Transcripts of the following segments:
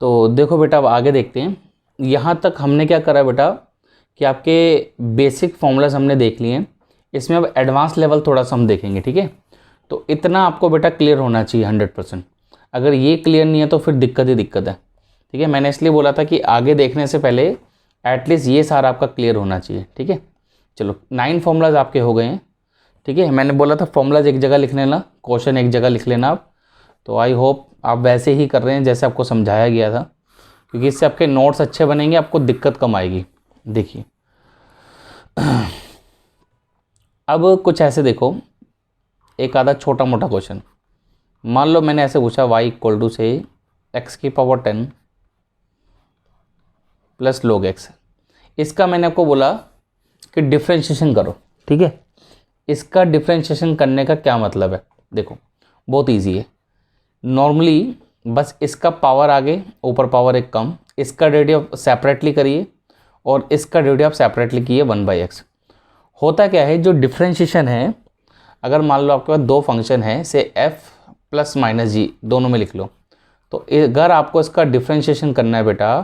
तो देखो बेटा, अब आगे देखते हैं। यहाँ तक हमने क्या करा बेटा कि आपके बेसिक फॉर्मूलाज हमने देख लिए हैं। इसमें अब एडवांस लेवल थोड़ा सा हम देखेंगे, ठीक है। तो इतना आपको बेटा क्लियर होना चाहिए 100%। अगर ये क्लियर नहीं है तो फिर दिक्कत ही दिक्कत है, ठीक है। मैंने इसलिए बोला था कि आगे देखने से पहले एटलीस्ट ये सारा आपका क्लियर होना चाहिए, ठीक है। चलो 9 फॉर्मूलाज आपके हो गए हैं, ठीक है। मैंने बोला था फॉर्मूलाज एक जगह लिख लेना, क्वेश्चन एक जगह लिख लेना आप। तो आई होप आप वैसे ही कर रहे हैं जैसे आपको समझाया गया था, क्योंकि इससे आपके नोट्स अच्छे बनेंगे, आपको दिक्कत कम आएगी। देखिए अब कुछ ऐसे देखो, एक आधा छोटा मोटा क्वेश्चन। मान लो मैंने ऐसे पूछा y इक्वल टू से x⁻10 प्लस log x। इसका मैंने आपको बोला कि डिफ्रेंशिएशन करो, ठीक है। इसका डिफ्रेंशिएशन करने का क्या मतलब है, देखो बहुत इजी है। नॉर्मली बस इसका पावर आगे, ऊपर पावर एक कम, इसका डेरिवेटिव सेपरेटली करिए और इसका डेरिवेटिव आप सेपरेटली किए 1/x। होता क्या है, जो डिफ्रेंशिएशन है, अगर मान लो आपके पास दो फंक्शन है से f प्लस माइनस जी, दोनों में लिख लो। तो अगर आपको इसका डिफ्रेंशिएशन करना है बेटा,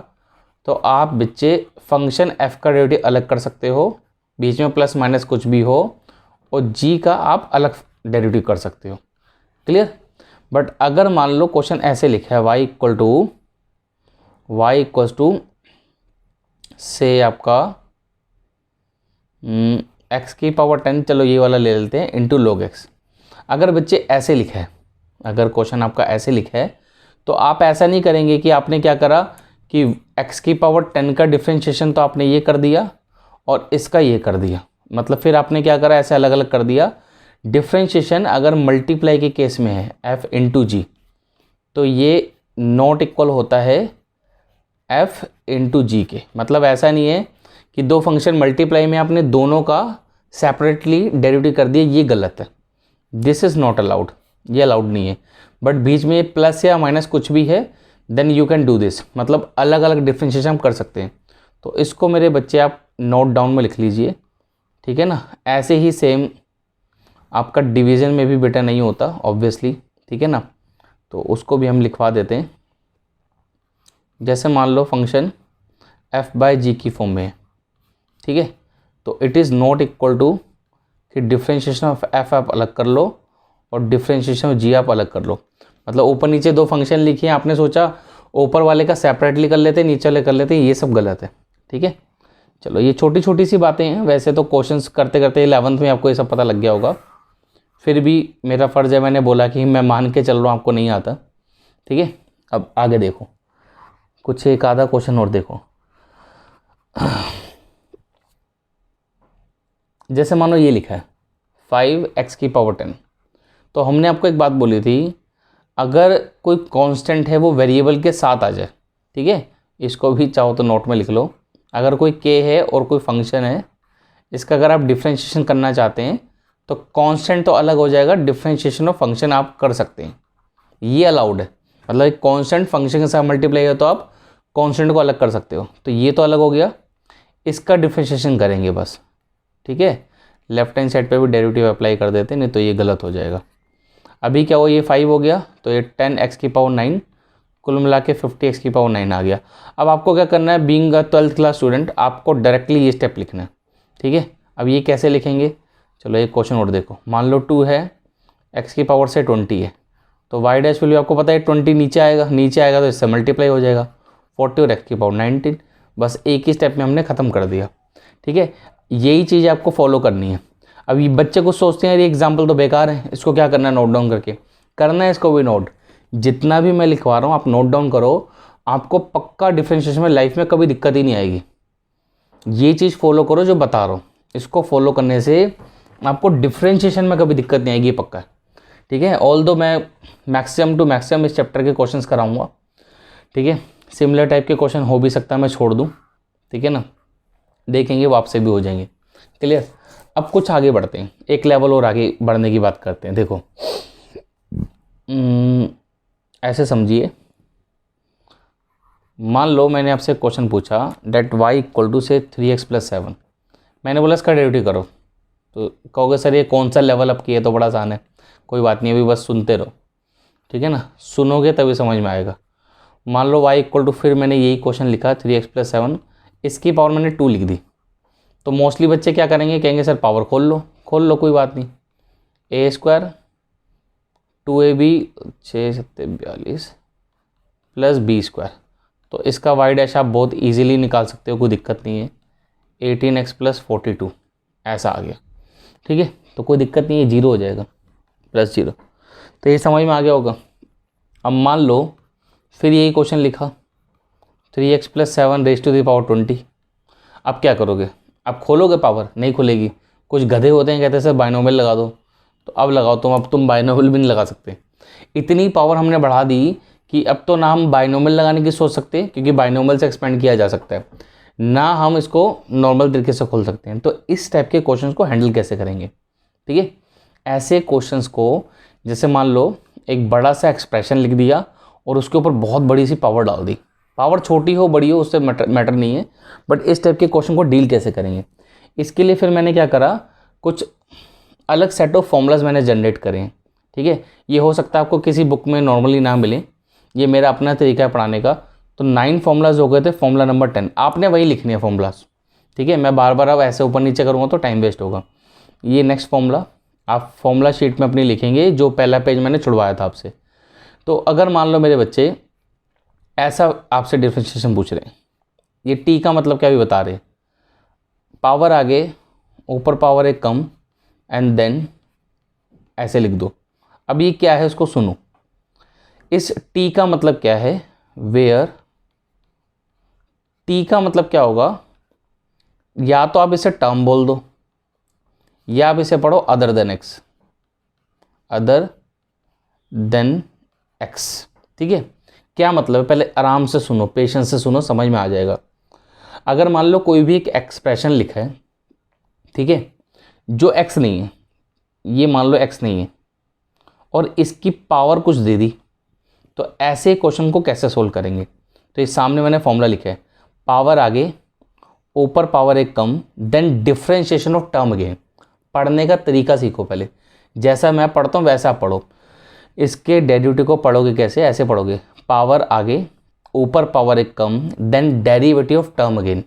तो आप बच्चे फंक्शन f का डेरिवेटिव अलग कर सकते हो, बीच में प्लस माइनस कुछ भी हो, और g का आप अलग डेरिवेटिव कर सकते हो। क्लियर। बट अगर मान लो क्वेश्चन ऐसे लिखा है y इक्वल टू से आपका x⁻10, चलो ये वाला ले लेते हैं, इंटू log x। अगर बच्चे ऐसे लिखा है, अगर क्वेश्चन आपका ऐसे लिखा है, तो आप ऐसा नहीं करेंगे कि आपने क्या करा कि x⁻10 का डिफ्रेंशिएशन तो आपने ये कर दिया और इसका ये कर दिया, मतलब फिर आपने क्या करा, ऐसे अलग अलग कर दिया। डिफ्रेंशिएशन अगर मल्टीप्लाई के केस में है f इंटू जी, तो ये नॉट इक्वल होता है f इंटू जी के। मतलब ऐसा नहीं है कि दो फंक्शन मल्टीप्लाई में आपने दोनों का सेपरेटली डेरिवेटिव कर दिया, ये गलत है। दिस इज़ नॉट अलाउड, ये अलाउड नहीं है। बट बीच में प्लस या माइनस कुछ भी है, then you can do this, मतलब अलग अलग डिफ्रेंशिएशन हम कर सकते हैं। तो इसको मेरे बच्चे आप नोट डाउन में लिख लीजिए, ठीक है ना। ऐसे ही सेम आपका डिवीज़न में भी बेटा नहीं होता ऑब्वियसली, ठीक है ना। तो उसको भी हम लिखवा देते हैं। जैसे मान लो फंक्शन f/g की फॉर्म में है, ठीक है। तो it is not equal to कि डिफ्रेंशिएशन ऑफ f आप अलग कर लो और डिफ्रेंशिएशन ऑफ g आप अलग कर लो। मतलब ऊपर नीचे दो फंक्शन लिखे हैं, आपने सोचा ऊपर वाले का सेपरेटली कर लेते, नीचे वाले कर लेते, ये सब गलत है, ठीक है। चलो ये छोटी छोटी सी बातें हैं, वैसे तो क्वेश्चंस करते करते 11th में आपको ये सब पता लग गया होगा। फिर भी मेरा फ़र्ज़ है, मैंने बोला कि मैं मान के चल रहा हूँ आपको नहीं आता, ठीक है। अब आगे देखो, कुछ एक आधा क्वेश्चन और देखो। जैसे मानो ये लिखा है 5x⁻10। तो हमने आपको एक बात बोली थी, अगर कोई कांस्टेंट है वो वेरिएबल के साथ आ जाए, ठीक है। इसको भी चाहो तो नोट में लिख लो। अगर कोई k है और कोई फंक्शन है, इसका अगर आप डिफ्रेंशिएशन करना चाहते हैं तो कांस्टेंट तो अलग हो जाएगा, डिफ्रेंशिएशन ऑफ फंक्शन आप कर सकते हैं, ये अलाउड है। मतलब एक कांस्टेंट फंक्शन के साथ मल्टीप्लाई हो तो आप कांस्टेंट को अलग कर सकते हो, तो ये तो अलग हो गया। इसका डिफ्रेंशिएशन करेंगे बस, ठीक है। लेफ्ट हैंड साइड पे भी डेरिवेटिव अप्लाई कर देते हैं, नहीं तो ये गलत हो जाएगा। अभी क्या हो, ये 5 हो गया, तो ये 10x⁻9 कुल मिला के 50x⁻9 आ गया। अब आपको क्या करना है, being a 12th class student, आपको डायरेक्टली ये स्टेप लिखना है, ठीक है। अब ये कैसे लिखेंगे, चलो एक क्वेश्चन और देखो। मान लो 2 है, x की पावर से 20 है, तो y डैश वैल्यू आपको पता है 20 नीचे आएगा तो इससे मल्टीप्लाई हो जाएगा 40 और x⁻19। बस एक ही स्टेप में हमने ख़त्म कर दिया, ठीक है। यही चीज़ आपको फॉलो करनी है। अब ये बच्चे कुछ सोचते हैं ये एग्जाम्पल तो बेकार है, इसको क्या करना है, नोट डाउन करके करना है इसको भी नोट। जितना भी मैं लिखवा रहा हूँ आप नोट डाउन करो, आपको पक्का डिफरेंशिएशन में लाइफ में कभी दिक्कत ही नहीं आएगी। ये चीज़ फॉलो करो जो बता रहा हूँ, इसको फॉलो करने से आपको डिफरेंशिएशन में कभी दिक्कत नहीं आएगी, पक्का, ठीक है। ऑल दो मैं मैक्सिमम टू मैक्सिमम इस चैप्टर के क्वेश्चंस कराऊंगा, ठीक है। सिमिलर टाइप के क्वेश्चन हो भी सकता है मैं छोड़ दूं, ठीक है ना, देखेंगे वो आपसे भी हो जाएंगे। क्लियर। अब कुछ आगे बढ़ते हैं, एक लेवल और आगे बढ़ने की बात करते हैं। देखो ऐसे समझिए, मान लो मैंने आपसे क्वेश्चन पूछा डेट y इक्वल टू से 3x + 7। मैंने बोला इसका डेरिवेटिव करो, तो कहोगे सर ये कौन सा लेवल अप किया, तो बड़ा आसान है। कोई बात नहीं, अभी बस सुनते रहो, ठीक है ना, सुनोगे तभी समझ में आएगा। मान लो y इक्वल टू, फिर मैंने यही क्वेश्चन लिखा 3x प्लस 7, इसकी पावर मैंने 2 लिख दी। तो मोस्टली बच्चे क्या करेंगे, कहेंगे सर पावर खोल लो कोई बात नहीं, a square 2ab 6 7 42 plus b square. तो इसका वाई डैश आप बहुत इजीली निकाल सकते हो, कोई दिक्कत नहीं है। 18x प्लस 42 ऐसा आ गया, ठीक है। तो कोई दिक्कत नहीं है, 0 हो जाएगा, प्लस 0। तो ये समझ में आ गया होगा। अब मान लो फिर यही क्वेश्चन लिखा 3x plus 7 raise to the power 20। अब क्या करोगे, अब खोलोगे पावर, नहीं खुलेगी। कुछ गधे होते हैं कहते हैं सर बाइनोमियल लगा दो, तो अब लगाओ तुम, अब तुम बाइनोमियल भी नहीं लगा सकते। इतनी पावर हमने बढ़ा दी कि अब तो ना हम बाइनोमियल लगाने की सोच सकते, क्योंकि बाइनोमियल से एक्सपेंड किया जा सकता है, ना हम इसको नॉर्मल तरीके से खोल सकते हैं। तो इस टाइप के क्वेश्चंस को हैंडल कैसे करेंगे, ठीक है। ऐसे क्वेश्चंस को, जैसे मान लो एक बड़ा सा एक्सप्रेशन लिख दिया और उसके ऊपर बहुत बड़ी सी पावर डाल दी, पावर छोटी हो बड़ी हो उससे मैटर नहीं है, बट इस टाइप के क्वेश्चन को डील कैसे करेंगे, इसके लिए फिर मैंने क्या करा, कुछ अलग सेट ऑफ फॉर्मूलाज मैंने जनरेट करे, ठीक है। ये हो सकता है आपको किसी बुक में नॉर्मली ना मिले, ये मेरा अपना तरीका है पढ़ाने का। तो 9 फॉर्मूलाज हो गए थे, फॉर्मूला नंबर 10 आपने वही लिखनी है फॉर्मूलाज, ठीक है। मैं बार बार अब ऐसे ऊपर नीचे करूँगा तो टाइम वेस्ट होगा। ये नेक्स्ट फॉर्मूला आप फॉर्मूला शीट में अपनी लिखेंगे, जो पहला पेज मैंने छुड़वाया था आपसे। तो अगर मान लो मेरे बच्चे ऐसा आपसे डिफरेंशिएशन पूछ रहे हैं, ये टी का मतलब क्या भी बता रहे, पावर आगे ऊपर पावर एक कम एंड देन ऐसे लिख दो। अब ये क्या है उसको सुनो, इस टी का मतलब क्या है, वेयर टी का मतलब क्या होगा, या तो आप इसे टर्म बोल दो या आप इसे पढ़ो other than x, other than x, ठीक है। क्या मतलब है, पहले आराम से सुनो, पेशेंस से सुनो, समझ में आ जाएगा। अगर मान लो कोई भी एक एक्सप्रेशन लिखा है, ठीक है, जो एक्स नहीं है, ये मान लो एक्स नहीं है और इसकी पावर कुछ दे दी, तो ऐसे क्वेश्चन को कैसे सोल्व करेंगे। तो इस सामने मैंने फॉर्मूला लिखा है, पावर आगे ऊपर पावर एक कम then differentiation of term again. पढ़ने का तरीका सीखो पहले, जैसा मैं पढ़ता हूँ वैसा पढ़ो। इसके डेरिवेटिव को पढ़ोगे कैसे, ऐसे पढ़ोगे, पावर आगे ऊपर पावर एक कम then derivative of term again,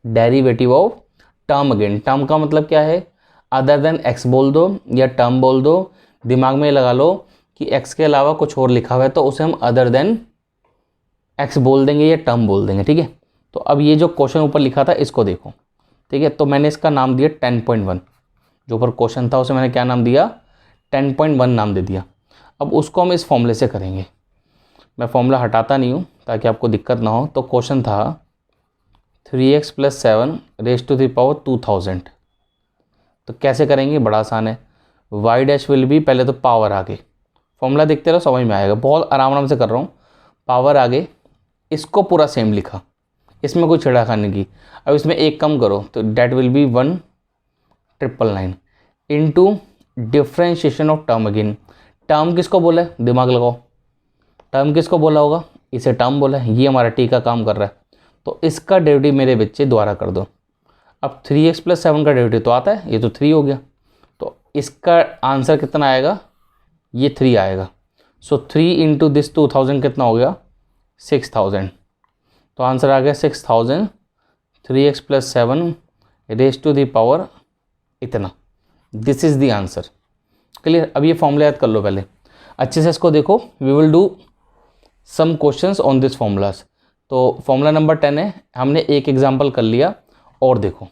derivative of term again. Term का मतलब क्या है, अदर देन एक्स बोल दो या टर्म बोल दो, दिमाग में लगा लो कि एक्स के अलावा कुछ और लिखा हुआ है तो उसे हम अदर देन एक्स बोल देंगे या टर्म बोल देंगे, ठीक है। तो अब ये जो क्वेश्चन ऊपर लिखा था इसको देखो, ठीक है। तो मैंने इसका नाम दिया 10.1, जो ऊपर क्वेश्चन था उसे मैंने क्या नाम दिया, 10.1 नाम दे दिया। अब उसको हम इस फॉर्मूले से करेंगे, मैं फॉर्मूला हटाता नहीं हूँ ताकि आपको दिक्कत ना हो। तो क्वेश्चन था 3x plus 7 raise to the power 2000। तो कैसे करेंगे, बड़ा आसान है, y डैश विल बी, पहले तो पावर आगे, फॉर्मूला देखते रहो समझ में आएगा, बहुत आराम से कर रहा हूँ। पावर आगे, इसको पूरा सेम लिखा, इसमें कोई छेड़खानी की। अब इसमें एक कम करो तो that will be 1999 into differentiation of term again. Term किसको बोला है, दिमाग लगाओ, टर्म किसको बोला होगा, इसे टर्म बोला है, ये हमारा टी का काम कर रहा है। तो इसका डेरिवेटिव मेरे बच्चे द्वारा कर दो। अब 3x प्लस 7 का डेरिवेटिव तो आता है, ये तो 3 हो गया, तो इसका आंसर कितना आएगा, ये 3 आएगा। सो 3 इंटू दिस 2000 कितना हो गया, 6000। तो आंसर आ गया 6000, 3x plus 7 raise to the power इतना, this is the answer. Clear. अब ये फॉर्मूला याद कर लो पहले अच्छे से, इसको देखो, we will do some questions on this formulas. तो फॉर्मूला नंबर 10 है, हमने एक एग्जांपल कर लिया, और देखो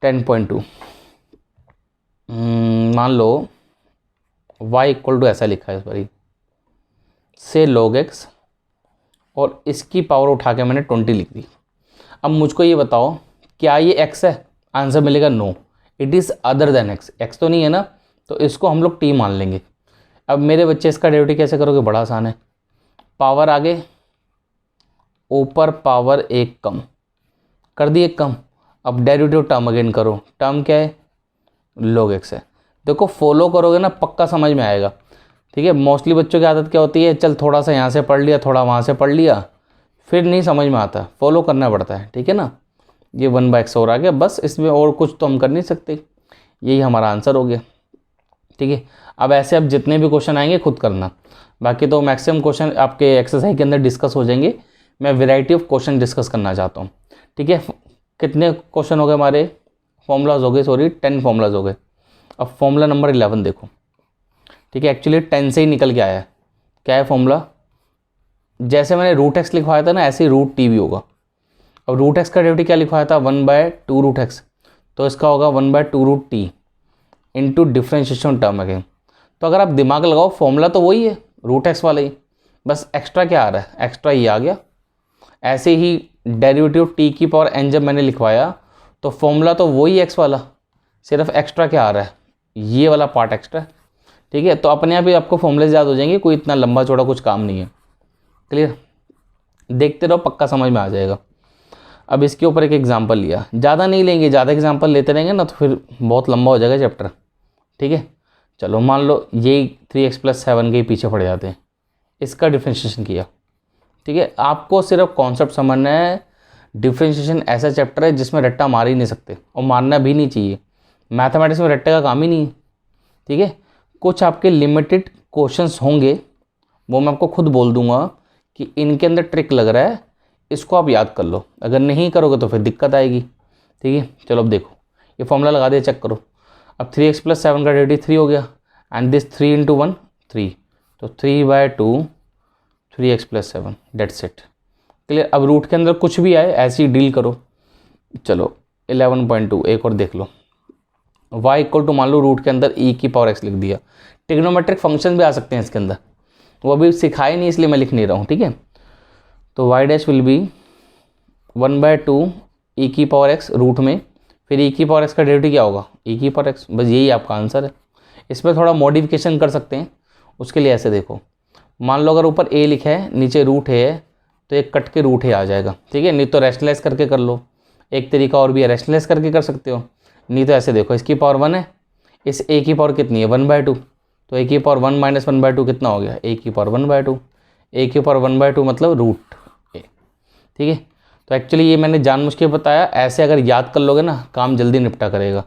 10.2 मान लो y इक्वल टू ऐसा लिखा है इस बारी से log x, और इसकी पावर उठा के मैंने 20 लिख दी। अब मुझको ये बताओ क्या ये x है, आंसर मिलेगा no, it is other than x, x तो नहीं है ना, तो इसको हम लोग t मान लेंगे। अब मेरे बच्चे इसका डेरिवेटिव कैसे करोगे, बड़ा आसान है, पावर आगे ऊपर पावर एक कम कर दी, एक कम। अब डेरिवेटिव टर्म अगेन करो, टर्म क्या है, log x है। देखो फॉलो करोगे ना पक्का समझ में आएगा, ठीक है। मोस्टली बच्चों की आदत क्या होती है, चल थोड़ा सा यहाँ से पढ़ लिया, थोड़ा वहाँ से पढ़ लिया, फिर नहीं समझ में आता, फॉलो करना पड़ता है, ठीक है ना। ये 1/x और आ गया, बस इसमें और कुछ तो हम कर नहीं सकते, यही हमारा आंसर हो गया। ठीक है। अब ऐसे अब जितने भी क्वेश्चन आएंगे खुद करना, बाकी तो मैक्सिमम क्वेश्चन आपके एक्सरसाइज के अंदर डिस्कस हो जाएंगे। मैं वैरायटी ऑफ क्वेश्चन डिस्कस करना चाहता हूँ, ठीक है। कितने क्वेश्चन हो गए हमारे, फॉर्मूलाज हो गए, सॉरी 10 फॉर्मूलाज हो गए। अब फॉर्मूला नंबर 11 देखो, ठीक है। एक्चुअली 10 से ही निकल के आया है। क्या है फॉर्मूला, जैसे मैंने रूट एक्स लिखवाया था ना, ऐसे ही रूट टी भी होगा। अब रूट एक्स का डेरिवेटिव क्या लिखवाया था, 1/2 रूट एक्स, तो इसका होगा 1/2 root t into differentiation term again. तो अगर आप दिमाग लगाओ फॉर्मूला तो वही है, रूट एक्स वाला ही, बस एक्स्ट्रा क्या आ रहा है, एक्स्ट्रा ये आ गया। ऐसे ही डेरिवेटिव टी की पावर एन जब मैंने लिखवाया तो फॉर्मूला तो वही एक्स वाला, सिर्फ एक्स्ट्रा क्या आ रहा है, ये वाला पार्ट एक्स्ट्रा, ठीक है। तो अपने आप ही आपको फॉर्मूले याद हो जाएंगे, कोई इतना लंबा चौड़ा कुछ काम नहीं है। क्लियर, देखते रहो, पक्का समझ में आ जाएगा। अब इसके ऊपर एक एग्जांपल लिया, ज़्यादा नहीं लेंगे, ज़्यादा एग्जांपल लेते रहेंगे ना तो फिर बहुत लंबा हो जाएगा चैप्टर, ठीक है। चलो मान लो ये 3x + 7 के पीछे पड़ जाते हैं, इसका डिफ्रेंशिएशन किया, ठीक है। आपको सिर्फ कॉन्सेप्ट समझना है। डिफ्रेंशिएशन ऐसा चैप्टर है जिसमें रट्टा मार ही नहीं सकते और मारना भी नहीं चाहिए। मैथमेटिक्स में रट्टे का काम ही नहीं है, ठीक है। कुछ आपके लिमिटेड क्वेश्चंस होंगे, वो मैं आपको खुद बोल दूंगा कि इनके अंदर ट्रिक लग रहा है, इसको आप याद कर लो। अगर नहीं करोगे तो फिर दिक्कत आएगी, ठीक है। चलो अब देखो, ये फॉर्मूला लगा दिया, चेक करो। अब 3x + 7 का डेरिवेटिव 3 हो गया, एंड दिस 3 × 1 3, तो 3/2 3x + 7, डेट्स इट। क्लियर। अब रूट के अंदर कुछ भी आए ऐसे ही डील करो। चलो 11.2 एक और देख लो, y = मान लो रूट के अंदर e की पावर x लिख दिया। ट्रिग्नोमेट्रिक फंक्शन भी आ सकते हैं इसके अंदर, वो अभी सिखाए नहीं इसलिए मैं लिख नहीं रहा हूँ, ठीक है। तो y' विल बी 1/2 e की पावर x रूट में, फिर e की पावर x का डेरिवेटिव क्या होगा, e की पावर x, बस यही आपका आंसर है। इसमें थोड़ा मॉडिफिकेशन कर सकते हैं, उसके लिए ऐसे देखो, मान लो अगर ऊपर a लिखा है नीचे रूट है तो एक कट के रूट आ जाएगा, ठीक है। नहीं तो रेशनलाइज करके कर लो, एक तरीका और भी है, रेशनलाइज करके कर सकते हो। नहीं तो ऐसे देखो, इसकी पावर 1 है, इस a की पावर कितनी है 1/2, तो a की पावर 1 - 1/2 कितना हो गया, a की पावर 1/2, a की पावर 1/2 मतलब रूट a, ठीक है। तो एक्चुअली ये मैंने जानबूझ के बताया, ऐसे अगर याद कर लोगे ना काम जल्दी निपटा करेगा।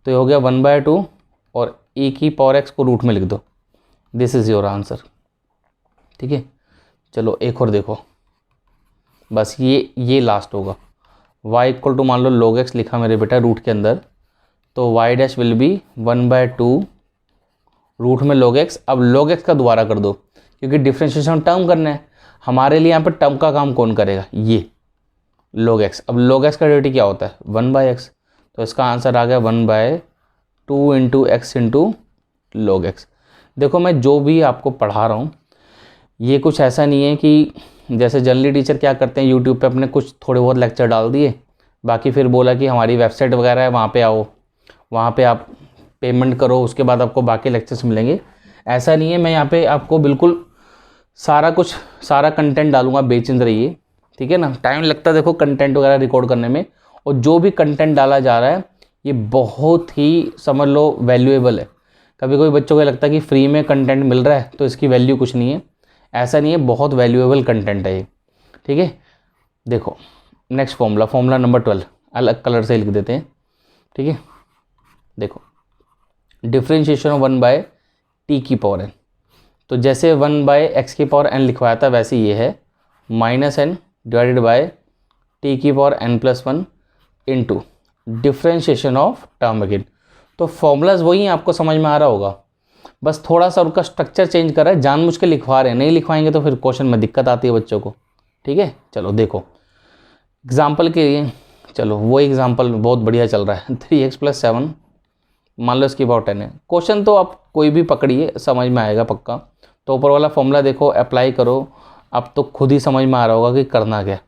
तो ये हो गया 1/2 और e की पावर x को रूट में लिख दो, दिस इज़ योर आंसर, ठीक है। चलो एक और देखो, बस ये लास्ट होगा। y = मान लो log x लिखा मेरे बेटा रूट के अंदर, तो y' विल बी 1/2 रूट में log x। अब log x का दोबारा कर दो, क्योंकि डिफ्रेंशिएशन टर्म करना है हमारे लिए, यहाँ पर टर्म का काम कौन करेगा, ये log x। अब log x का डेरिवेटिव क्या होता है 1/x, तो इसका आंसर आ गया 1/2 × x × log x। देखो मैं जो भी आपको पढ़ा रहा हूँ ये कुछ ऐसा नहीं है कि जैसे जनरली टीचर क्या करते हैं यूट्यूब पे अपने कुछ थोड़े बहुत लेक्चर डाल दिए, बाकी फिर बोला कि हमारी वेबसाइट वगैरह है वहाँ पे आओ, वहाँ पे आप पेमेंट करो, उसके बाद आपको बाकी लेक्चर्स मिलेंगे। ऐसा नहीं है, मैं यहाँ पे आपको बिल्कुल सारा कंटेंट डालूंगा, बेचिंद रहिए, ठीक है ना। टाइम लगता है देखो कंटेंट वगैरह रिकॉर्ड करने में, और जो भी कंटेंट डाला जा रहा है ये बहुत ही समझ लो वैल्यूएबल है। कभी कोई बच्चों को लगता है कि फ्री में कंटेंट मिल रहा है तो इसकी वैल्यू कुछ नहीं है, ऐसा नहीं है, बहुत वैल्यूएबल कंटेंट है ये, ठीक है। देखो नेक्स्ट फॉर्मूला नंबर 12 अलग कलर से लिख देते हैं, ठीक है। देखो डिफ्रेंशिएशन ऑफ 1/t की पावर n, तो जैसे 1/x की पावर n लिखवाया था वैसे ये है -n / t की power n+1 into differentiation of term again. तो फॉर्मूलाज वही हैं, आपको समझ में आ रहा होगा, बस थोड़ा सा उनका स्ट्रक्चर चेंज कर रहा है, जानबूझ के लिखवा रहे हैं, नहीं लिखवाएंगे तो फिर क्वेश्चन में दिक्कत आती है बच्चों को, ठीक है। चलो देखो एग्जाम्पल के लिए, चलो वो एग्जाम्पल बहुत बढ़िया चल रहा है, 3x + 7 मान लो इसकी पावर 10 है। क्वेश्चन तो आप कोई भी पकड़िए समझ में आएगा पक्का। तो ऊपर वाला फॉर्मूला देखो अप्लाई करो, अब तो खुद ही समझ में आ रहा होगा कि करना क्या,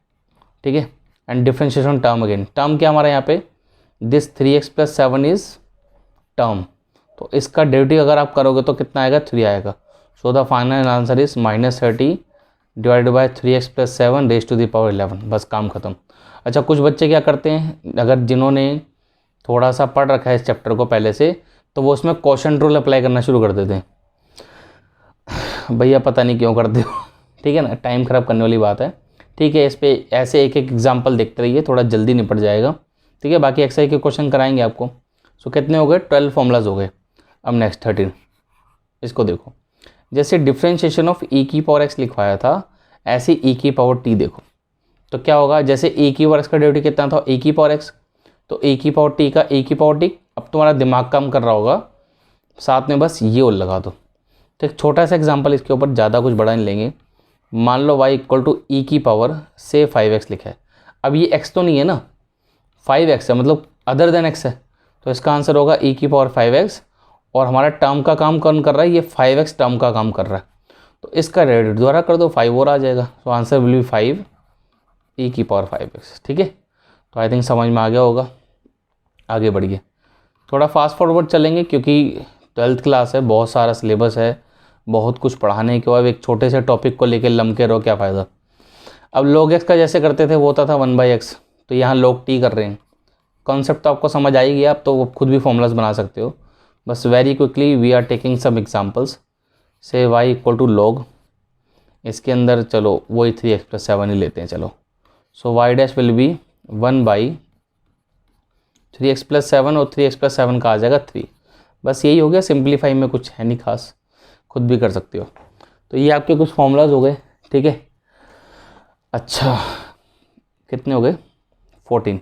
ठीक है। And differentiation term again, term क्या हमारा यहाँ पे, दिस 3x + 7 इज टर्म, तो इसका डेरिवेटिव अगर आप करोगे तो कितना आएगा 3 आएगा। So the final answer is -30 / 3x + 7 raised to 11, बस काम खत्म। अच्छा कुछ बच्चे क्या करते हैं, अगर जिन्होंने थोड़ा सा पढ़ रखा है इस चैप्टर को पहले से, तो वो उसमें क्वोशंट रूल अप्लाई करना शुरू कर देते हैं। भैया पता नहीं क्यों करते हो, ठीक है ना, टाइम ख़राब करने वाली बात है, ठीक है। इस पे ऐसे एक एग्जाम्पल देखते रहिए, थोड़ा जल्दी निपट जाएगा, ठीक है। बाकी एक्सरसाइज के क्वेश्चन कराएंगे आपको। सो कितने हो गए 12 फॉर्मूलाज हो गए। अब नेक्स्ट 13, इसको देखो, जैसे डिफ्रेंशिएशन ऑफ e की पावर x लिखवाया था, ऐसे e की पावर t देखो, तो क्या होगा, जैसे e की पावर x का डेरिवेटिव कितना था, e की पावर x, तो e की पावर t का e की पावर t। अब तुम्हारा दिमाग काम कर रहा होगा, साथ में बस ये और लगा दो। तो एक छोटा सा एग्जांपल इसके ऊपर, ज़्यादा कुछ बड़ा नहीं लेंगे। मान लो y इक्वल टू ई की पावर से 5x लिखा है। अब ये x तो नहीं है ना, 5x है, मतलब अदर देन x है, तो इसका आंसर होगा e की पावर 5x, और हमारा टर्म का काम कौन कर रहा है, ये 5x टर्म का काम कर रहा है, तो इसका डेरिवेटिव द्वारा कर दो, 5 और आ जाएगा, तो आंसर विल बी 5 e की पावर 5x। ठीक है, तो आई थिंक समझ में आ गया होगा। आगे बढ़िए, थोड़ा फास्ट फॉरवर्ड चलेंगे क्योंकि 12th क्लास है, बहुत सारा सिलेबस है, बहुत कुछ पढ़ाने के बाद एक छोटे से टॉपिक को लेकर लमके रहो, क्या फ़ायदा। अब log x का जैसे करते थे वो होता था 1/x, तो यहाँ log t कर रहे हैं। कॉन्सेप्ट तो आपको समझ आ ही गया, आप तो खुद भी फॉर्मूलाज बना सकते हो। बस very quickly we are taking some examples. से y इक्वल टू log, इसके अंदर चलो वही 3x + 7 ही लेते हैं, चलो। सो y dash will be 1/3x + 7, और 3x + 7 का आ जाएगा 3। बस यही हो गया, सिंप्लीफाई में कुछ है नहीं खास, खुद भी कर सकते हो। तो ये आपके कुछ फॉर्मूलाज हो गए, ठीक है। अच्छा, कितने हो गए, 14।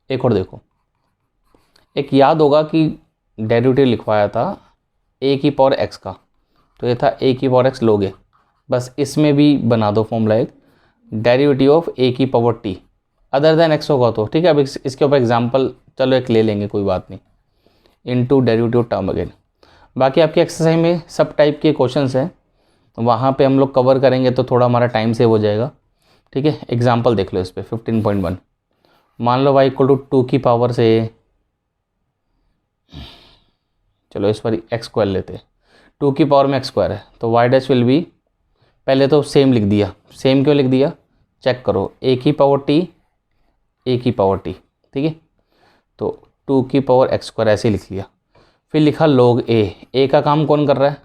एक और देखो, एक याद होगा कि डेरिवेटिव लिखवाया था a की पावर x का, तो ये था a की पावर x लोगे, बस इसमें भी बना दो फॉर्मूला एक, डेरिवेटिव ऑफ a की power t other than x होगा तो, ठीक है। अब इसके ऊपर एग्जांपल चलो एक ले लेंगे, कोई बात नहीं, इनटू डेरिवेटिव टर्म अगेन। बाकी आपकी एक्सरसाइज में सब टाइप के क्वेश्चंस हैं, वहाँ पे हम लोग कवर करेंगे तो थोड़ा हमारा टाइम सेव हो जाएगा, ठीक है। एग्जांपल देख लो इस पर 15.1, मान लो y इक्वल टू 2 की पावर से, चलो इस पर एक्स स्क्वायर लेते हैं, 2 की पावर में एक्स स्क्वायर है, तो y डैश विल बी, पहले तो सेम लिख दिया, सेम क्यों लिख दिया, चेक करो, a की पावर t, a की पावर t, ठीक है। तो 2 की पावर एक्स स्क्वायर ऐसे लिख लिया, फिर लिखा log a का काम कौन कर रहा है,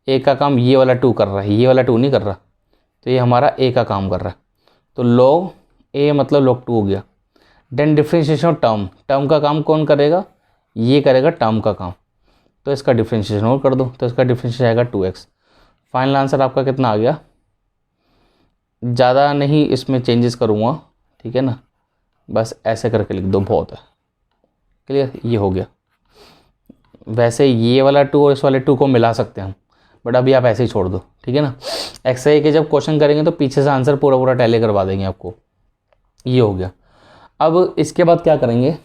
a का काम ये वाला 2 कर रहा है, ये वाला 2 नहीं कर रहा, तो ये हमारा a का काम कर रहा है, तो log a मतलब log 2 हो गया। देन डिफ्रेंशिएशन ऑफ टर्म का काम कौन करेगा, ये करेगा टर्म का काम, तो इसका डिफ्रेंशिएशन और कर दो, तो इसका डिफ्रेंशिएशन आएगा 2x। फाइनल आंसर आपका कितना आ गया, ज़्यादा नहीं इसमें चेंजेस करूँगा, ठीक है ना, बस ऐसे करके लिख दो, बहुत है, क्लियर, ये हो गया। वैसे ये वाला 2 और इस वाले 2 को मिला सकते हैं हम, बट अभी आप ऐसे ही छोड़ दो, ठीक है ना। एक्सरसाइज के जब क्वेश्चन करेंगे तो पीछे से आंसर पूरा पूरा टैली करवा देंगे आपको, ये हो गया। अब इसके बाद क्या करेंगे,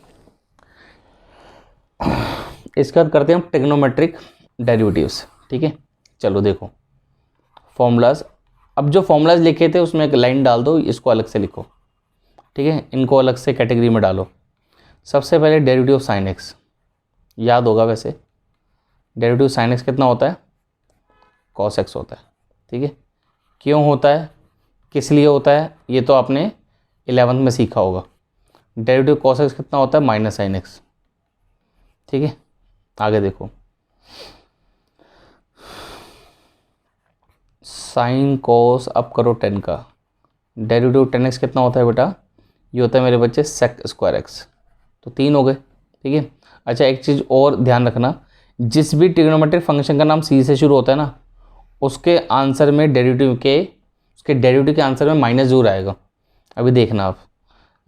इसके बाद करते हैं हम ट्रिग्नोमेट्रिक डेरिवेटिव्स, ठीक है। चलो देखो फॉर्मूलाज, अब जो फॉर्मूलाज लिखे थे उसमें एक लाइन डाल दो, इसको अलग से लिखो, ठीक है, इनको अलग से कैटेगरी में डालो। सबसे पहले डेरिवेटिव ऑफ साइन एक्स, याद होगा वैसे, डेरिवेटिव साइन एक्स कितना होता है, कॉस एक्स होता है, ठीक है। क्यों होता है, किस लिए होता है, ये तो आपने 11th में सीखा होगा। डेरिवेटिव कॉस एक्स कितना होता है, माइनस साइन एक्स, ठीक है। आगे देखो, साइन कॉस अब करो 10 का, डेरिवेटिव 10x कितना होता है बेटा, ये होता है मेरे बच्चे सेक स्क्वायर एक्स, तो 3 हो गए, ठीक है। अच्छा, एक चीज़ और ध्यान रखना, जिस भी ट्रिग्नोमेट्रिक फंक्शन का नाम सी से शुरू होता है ना, उसके आंसर में डेरिवेटिव के आंसर में माइनस जरूर आएगा। अभी देखना आप,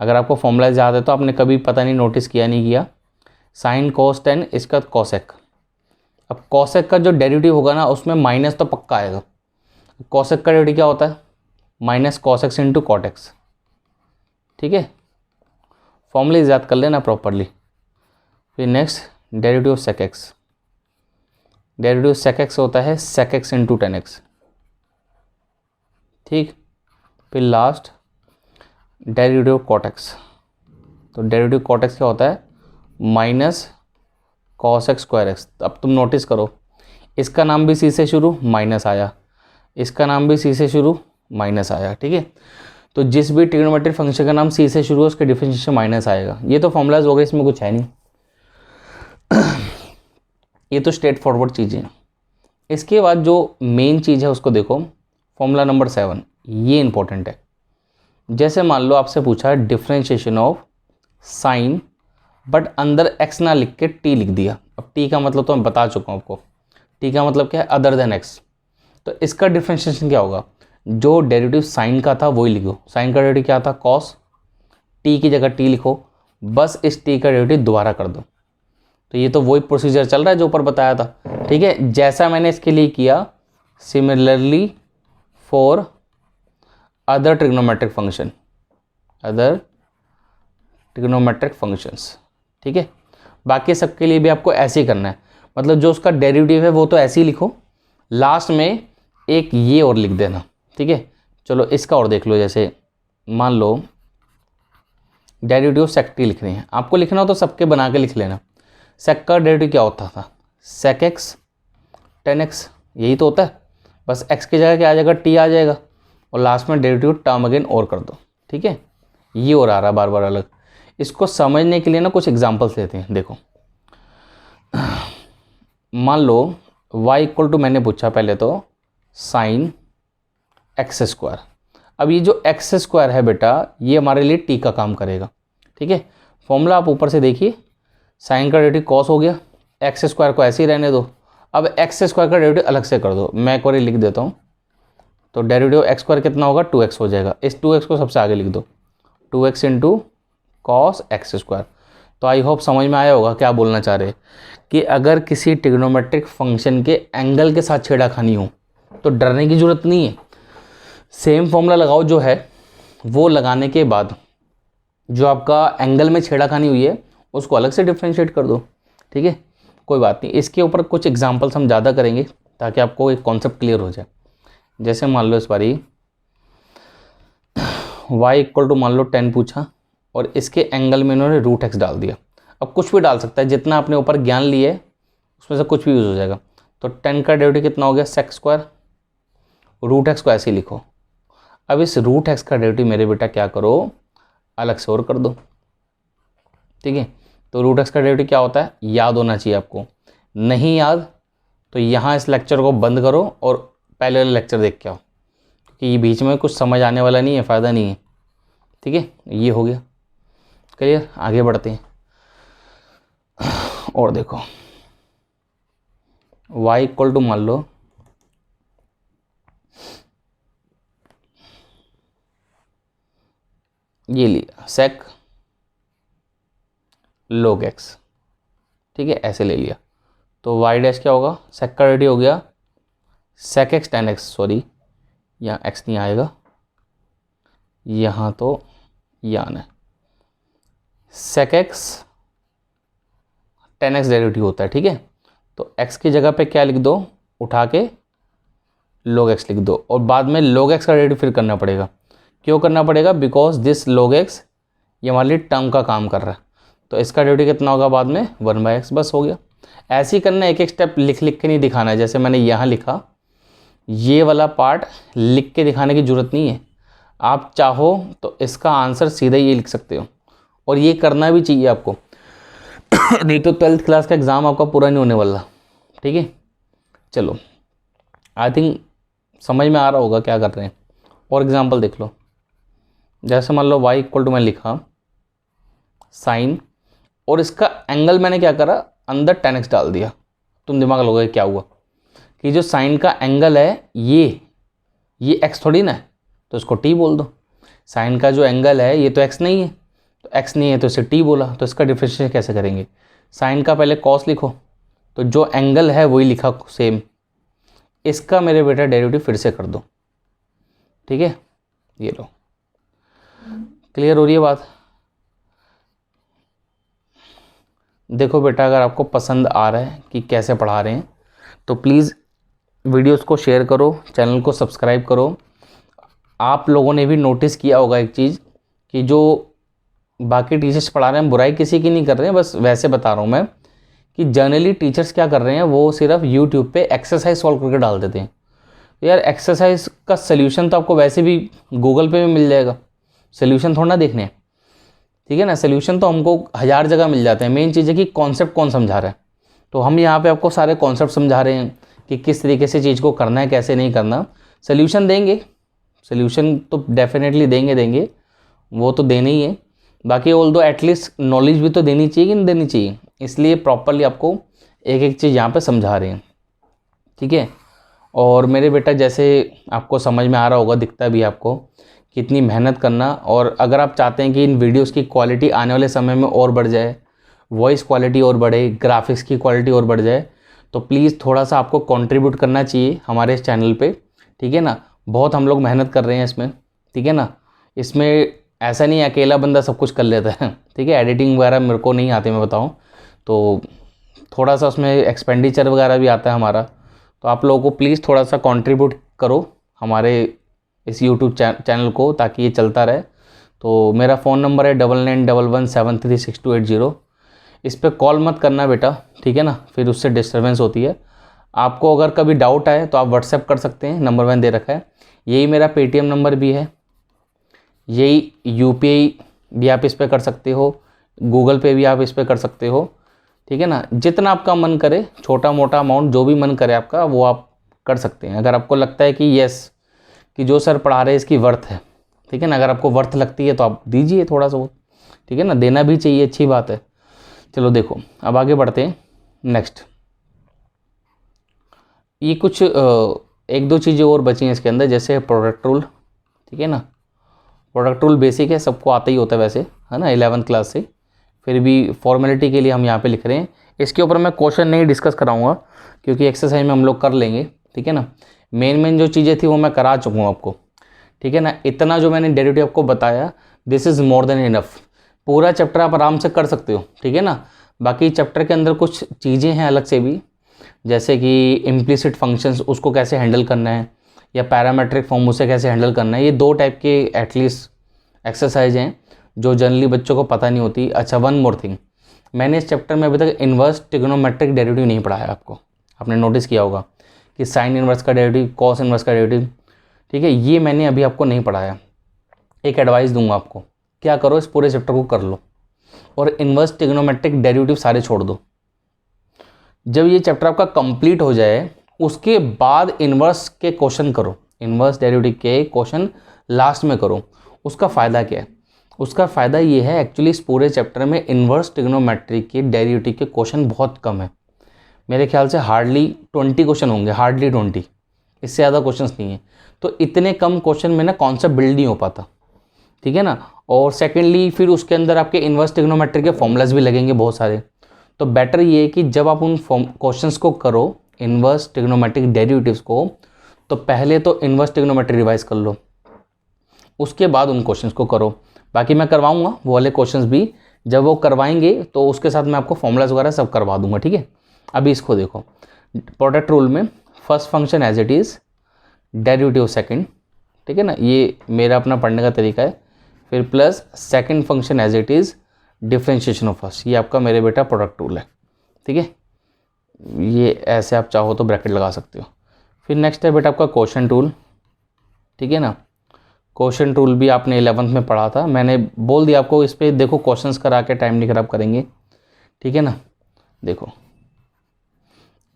अगर आपको फॉर्मूला याद है तो आपने कभी पता नहीं नोटिस किया नहीं किया, साइन कॉस 10 इसका कॉसेक, अब कॉसेक का जो डेरिवेटिव होगा ना उसमें माइनस तो पक्का आएगा। कॉसेक का डेरिवेटिव क्या होता है, minus cos x into cot x, ठीक है। फॉर्मूले याद कर लेना प्रॉपरली। फिर next derivative of sec x, derivative sec x होता है सेक एक्स इंटू 10x, ठीक। फिर last derivative of cot x, तो डेरिवेटिव कॉट एक्स क्या होता है, minus cos x square x. अब तुम नोटिस करो, इसका नाम भी सी से शुरू, माइनस आया, इसका नाम भी सी से शुरू, माइनस आया, ठीक है। तो जिस भी ट्रिग्नोमेट्रिक फंक्शन का नाम सी से शुरू हो उसके डिफरेंशिएशन माइनस आएगा। ये तो फॉर्मूलाज हो गए, इसमें कुछ है नहीं ये तो स्ट्रेट फॉरवर्ड चीज़ें हैं। इसके बाद जो मेन चीज़ है उसको देखो, फॉर्मूला नंबर 7, ये इंपॉर्टेंट है। जैसे मान लो आपसे पूछा डिफरेंशिएशन ऑफ साइन बट अंदर x ना लिख के t लिख दिया। अब t का मतलब तो मैं बता चुका हूँ आपको, t का मतलब क्या है, अदर देन x। तो इसका डिफ्रेंशिएशन क्या होगा, जो डेरिवेटिव साइन का था वही लिखो। साइन का डेरिवेटिव क्या था, कॉस, t की जगह t लिखो, बस इस t का डेरिवेटिव दोबारा कर दो। तो ये तो वही प्रोसीजर चल रहा है जो ऊपर बताया था, ठीक है, जैसा मैंने इसके लिए किया। Similarly for other trigonometric function, other trigonometric functions, ठीक है। बाकी सबके लिए भी आपको ऐसे ही करना है, मतलब जो उसका डेरिवेटिव है वो तो ऐसे ही लिखो, लास्ट में एक ये और लिख देना, ठीक है। चलो इसका और देख लो, जैसे मान लो डेरिवेटिव सेक टी लिख रहे हैं, आपको लिखना हो तो सबके बना के लिख लेना। सेक का डेरिवेटिव क्या होता था, सेक एक्स टेन एक्स, यही तो होता है, बस एक्स की जगह क्या आ जाएगा, टी आ जाएगा, और लास्ट में डेरिवेटिव टर्म अगेन और कर दो, ठीक है। ये और आ रहा बार बार अलग। इसको समझने के लिए ना कुछ एग्जांपल्स लेते हैं। देखो मान लो y इक्वल टू, मैंने पूछा पहले तो साइन एक्स स्क्वायर। अब ये जो एक्स स्क्वायर है बेटा, ये हमारे लिए t का काम करेगा, ठीक है। फॉर्मूला आप ऊपर से देखिए, साइन का डेरिवेटिव कॉस हो गया, एक्स स्क्वायर को ऐसे ही रहने दो। अब एक्स स्क्वायर का डेरिवेटिव अलग से कर दो, मैं एक बार लिख देता हूँ। तो डेरिवेटिव एक्स स्क्वायर कितना होगा, 2x हो जाएगा। इस 2x को सबसे आगे लिख दो, 2x into cos x square. तो आई होप समझ में आया होगा क्या बोलना चाह रहे, कि अगर किसी ट्रिग्नोमेट्रिक फंक्शन के एंगल के साथ छेड़खानी हो तो डरने की जरूरत नहीं है। सेम फॉर्मूला लगाओ जो है, वो लगाने के बाद जो आपका एंगल में छेड़खानी हुई है उसको अलग से डिफ्रेंशिएट कर दो, ठीक है। कोई बात नहीं, इसके ऊपर कुछ एग्जांपल्स हम ज़्यादा करेंगे ताकि आपको एक कॉन्सेप्ट क्लियर हो जाए। जैसे मान लो इस बारी y इक्वल टू मान लो 10 पूछा, और इसके एंगल में इन्होंने रूट एक्स डाल दिया। अब कुछ भी डाल सकता है, जितना आपने ऊपर ज्ञान लिए उसमें से कुछ भी यूज़ हो जाएगा। तो 10 का डेरिवेटिव कितना हो गया, सेक स्क्वायर, रूट एक्स को ऐसे ही लिखो। अब इस रूट एक्स का डेरिवेटिव मेरे बेटा क्या करो, अलग से और कर दो, ठीक है। तो रूट एक्स का डेरिवेटिव क्या होता है, याद होना चाहिए आपको। नहीं याद तो यहाँ इस लेक्चर को बंद करो और पहले वाला लेक्चर देख के आओ, क्योंकि ये बीच में कुछ समझ आने वाला नहीं है, फ़ायदा नहीं है, ठीक है। ये हो गया क्लियर, आगे बढ़ते हैं। और देखो y इक्वल टू मान लो ये लिया सेक log x, ठीक है, ऐसे ले लिया। तो y डैश क्या होगा, सेक का रेडी हो गया sec x tan x, sorry यहाँ x नहीं आएगा, यहाँ तो यहाँ आना है, sec x tan x derivative होता है, ठीक है। तो x की जगह पे क्या लिख दो, उठा के log x लिख दो, और बाद में log x का डेरिवेटिव फिर करना पड़ेगा। क्यों करना पड़ेगा, बिकॉज दिस log x ये हमारे लिए टर्म का काम कर रहा है। तो इसका डेरिवेटिव कितना होगा बाद में, 1/x, बस हो गया। ऐसे ही करना, एक एक स्टेप लिख लिख के नहीं दिखाना है। जैसे मैंने यहाँ लिखा, ये वाला पार्ट लिख के दिखाने की ज़रूरत नहीं है। आप चाहो तो इसका आंसर सीधा ये लिख सकते हो, और ये करना भी चाहिए आपको नहीं तो 12th क्लास का एग्ज़ाम आपका पूरा नहीं होने वाला, ठीक है। चलो आई थिंक समझ में आ रहा होगा क्या कर रहे हैं। और एग्जांपल देख लो, जैसे मान लो y इक्वल टू मैं लिखा साइन, और इसका एंगल मैंने क्या करा, अंदर 10x डाल दिया। तुम दिमाग लगाओगे क्या हुआ, कि जो साइन का एंगल है ये x थोड़ी ना है, तो इसको t बोल दो। साइन का जो एंगल है ये तो x नहीं है, तो x नहीं है तो इसे t बोला। तो इसका डिफरेंशिएशन कैसे करेंगे, साइन का पहले कॉस लिखो, तो जो एंगल है वही लिखा सेम, इसका मेरे बेटा डेरिवेटिव फिर से कर दो, ठीक है। ये लो, क्लियर हो रही है बात। देखो बेटा, अगर आपको पसंद आ रहा है कि कैसे पढ़ा रहे हैं तो प्लीज़ वीडियोस को शेयर करो, चैनल को सब्सक्राइब करो। आप लोगों ने भी नोटिस किया होगा एक चीज़, कि जो बाकी टीचर्स पढ़ा रहे हैं, बुराई किसी की नहीं कर रहे हैं, बस वैसे बता रहा हूँ मैं, कि जनरली टीचर्स क्या कर रहे हैं, वो सिर्फ यूट्यूब पे एक्सरसाइज सॉल्व करके डाल देते हैं। यार एक्सरसाइज का सल्यूशन तो आपको वैसे भी गूगल पे में मिल जाएगा, सल्यूशन थोड़ा ना देखने हैं, ठीक है ना। सल्यूशन तो हमको 1000 जगह मिल जाते हैं, मेन चीज़ है कि कॉन्सेप्ट कौन समझा रहा है। तो हम यहाँ पे आपको सारे कॉन्सेप्ट समझा रहे हैं कि किस तरीके से चीज़ को करना है, कैसे नहीं करना। सल्यूशन देंगे, सल्यूशन तो डेफिनेटली देंगे, वो तो देने ही है, बाकी ऑल दो एटलीस्ट नॉलेज भी तो देनी चाहिए कि नहीं देनी चाहिए, इसलिए प्रॉपरली आपको एक एक चीज़ यहाँ पे समझा रहे हैं, ठीक है। और मेरे बेटा जैसे आपको समझ में आ रहा होगा, दिखता भी आपको कितनी मेहनत करना, और अगर आप चाहते हैं कि इन वीडियोस की क्वालिटी आने वाले समय में और बढ़ जाए, वॉइस क्वालिटी और बढ़े, ग्राफिक्स की क्वालिटी और बढ़ जाए, तो प्लीज़ थोड़ा सा आपको कंट्रीब्यूट करना चाहिए हमारे इस चैनल पे, ठीक है ना। बहुत हम लोग मेहनत कर रहे हैं इसमें, ठीक है ना। इसमें ऐसा नहीं है अकेला बंदा सब कुछ कर लेता है, ठीक है। एडिटिंग वगैरह मेरे को नहीं आती, मैं बताऊँ तो थोड़ा सा उसमें एक्सपेंडिचर वगैरह भी आता है हमारा। तो आप लोगों को प्लीज़ थोड़ा सा कंट्रीब्यूट करो हमारे इस यूट्यूब चैनल को, ताकि ये चलता रहे। तो मेरा फ़ोन नंबर है 9911736280। इस पर कॉल मत करना बेटा, ठीक है ना, फिर उससे डिस्टर्बेंस होती है। आपको अगर कभी डाउट आए तो आप व्हाट्सएप कर सकते हैं, नंबर मैंने दे रखा है। यही मेरा पेटीएम नंबर भी है, यही यूपीआई भी आप इस पर कर सकते हो, गूगल पे भी आप इस पर कर सकते हो, ठीक है ना। जितना आपका मन करे, छोटा मोटा अमाउंट जो भी मन करे आपका, वो आप कर सकते हैं। अगर आपको लगता है कि यस, कि जो सर पढ़ा रहे हैं इसकी वर्थ है, ठीक है ना, अगर आपको वर्थ लगती है तो आप दीजिए थोड़ा सा, ठीक है ना, देना भी चाहिए, अच्छी बात है। चलो देखो अब आगे बढ़ते हैं। नेक्स्ट ये कुछ एक दो चीज़ें और बची हैं इसके अंदर, जैसे प्रोडक्ट रूल, ठीक है ना। प्रोडक्ट रूल बेसिक है, सबको आता ही होता है वैसे, है ना, 11th क्लास से। फिर भी फॉर्मेलिटी के लिए हम यहाँ पे लिख रहे हैं। इसके ऊपर मैं क्वेश्चन नहीं डिस्कस कराऊंगा, क्योंकि एक्सरसाइज में हम लोग कर लेंगे, ठीक है ना। मेन जो चीज़ें थी वो मैं करा चुका हूँ आपको, ठीक है ना। इतना जो मैंने डेरिवेटिव आपको बताया, this is more than enough. पूरा चैप्टर आप आराम से कर सकते हो, ठीक है ना। बाकी चैप्टर के अंदर कुछ चीज़ें हैं अलग से भी, जैसे कि इम्प्लिसिट फंक्शंस, उसको कैसे हैंडल करना है, या पैरामेट्रिक फॉर्म उसे कैसे हैंडल करना है। ये दो टाइप के एटलीस्ट एक्सरसाइज हैं जो जनरली बच्चों को पता नहीं होती। अच्छा, वन मोर थिंग, मैंने इस चैप्टर में अभी तक इन्वर्स ट्रिग्नोमेट्रिक डेरिवेटिव नहीं पढ़ाया आपको। आपने नोटिस किया होगा कि साइन इन्वर्स का डेरिवेटिव, कॉस इन्वर्स का डेरिवेटिव, ठीक है, ये मैंने अभी आपको नहीं पढ़ाया। एक एडवाइस दूंगा आपको, क्या करो, इस पूरे चैप्टर को कर लो और इन्वर्स ट्रिग्नोमेट्रिक डेरिवेटिव सारे छोड़ दो। जब ये चैप्टर आपका कंप्लीट हो जाए, उसके बाद इन्वर्स के क्वेश्चन करो, इन्वर्स डेरिवेटिव के क्वेश्चन लास्ट में करो। उसका फ़ायदा क्या है? उसका फ़ायदा ये है, एक्चुअली इस पूरे चैप्टर में इन्वर्स ट्रिग्नोमेट्री के डेरिवेटिव के क्वेश्चन बहुत कम है। मेरे ख्याल से हार्डली 20 क्वेश्चन होंगे, हार्डली 20, इससे ज़्यादा क्वेश्चंस नहीं है। तो इतने कम क्वेश्चन में ना कॉन्सेप्ट बिल्ड नहीं हो पाता, ठीक है ना। और सेकेंडली फिर उसके अंदर आपके इन्वर्स ट्रिग्नोमेट्री के फॉर्मूलाज भी लगेंगे बहुत सारे। तो बेटर ये है कि जब आप उन क्वेश्चंस को करो, इन्वर्स ट्रिग्नोमेट्रिक डेरिवेटिव्स को, तो पहले तो इन्वर्स ट्रिग्नोमेट्री रिवाइज कर लो, उसके बाद उन क्वेश्चंस को करो। बाकी मैं करवाऊंगा वो वाले क्वेश्चंस भी, जब वो करवाएंगे तो उसके साथ मैं आपको फॉर्मूलाज वगैरह सब करवा दूंगा, ठीक है। अभी इसको देखो, प्रोडक्ट रूल में first function as it is, derivative second, ठीक है ना, ये मेरा अपना पढ़ने का तरीका है। फिर plus second function as it is, differentiation of first, ये आपका मेरे बेटा प्रोडक्ट रूल है, ठीक है। ये ऐसे आप चाहो तो ब्रैकेट लगा सकते हो। फिर नेक्स्ट है बेटा आपका क्वोशंट रूल, ठीक है ना। क्वोशंट रूल भी आपने 11th में पढ़ा था, मैंने बोल दिया आपको। इस पर देखो क्वेश्चंस करा के टाइम नहीं खराब करेंगे, ठीक है ना। देखो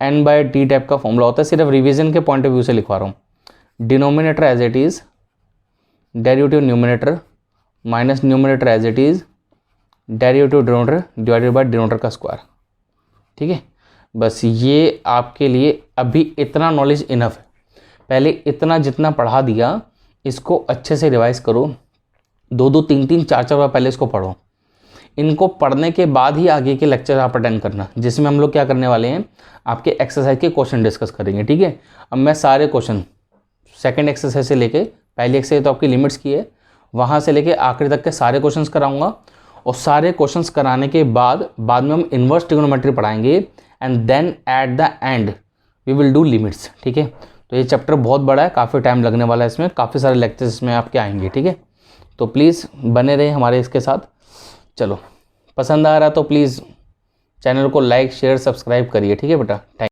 n/t टाइप का फॉर्मूला होता है, सिर्फ रिवीजन के पॉइंट ऑफ व्यू से लिखवा रहा हूँ। Denominator as it is, derivative numerator minus numerator as it is, derivative denominator divided by denominator का स्क्वायर, ठीक है। बस ये आपके लिए अभी इतना नॉलेज इनफ है। पहले इतना जितना पढ़ा दिया, इसको अच्छे से रिवाइज करो, 2-2, 3-3, 4-4 बार पहले इसको पढ़ो। इनको पढ़ने के बाद ही आगे के लेक्चर आप अटेंड करना, जिसमें हम लोग क्या करने वाले हैं, आपके एक्सरसाइज के क्वेश्चन डिस्कस करेंगे, ठीक है। अब मैं सारे क्वेश्चन सेकंड एक्सरसाइज से लेके, पहली एक्सरसाइज तो आपकी लिमिट्स की है, वहाँ से लेके आखिरी तक के सारे क्वेश्चंस कराऊंगा। और सारे क्वेश्चंस कराने के बाद में हम इन्वर्स ट्रिग्नोमेट्री पढ़ाएंगे, and then at the end we will do limits, ठीक है। तो ये चैप्टर बहुत बड़ा है, काफ़ी टाइम लगने वाला है इसमें, काफ़ी सारे लेक्चर्स इसमें आपके आएंगे, ठीक है। तो प्लीज़ बने रहे हमारे इसके साथ। चलो, पसंद आ रहा तो प्लीज़ चैनल को लाइक शेयर सब्सक्राइब करिए, ठीक है बेटा। थैंक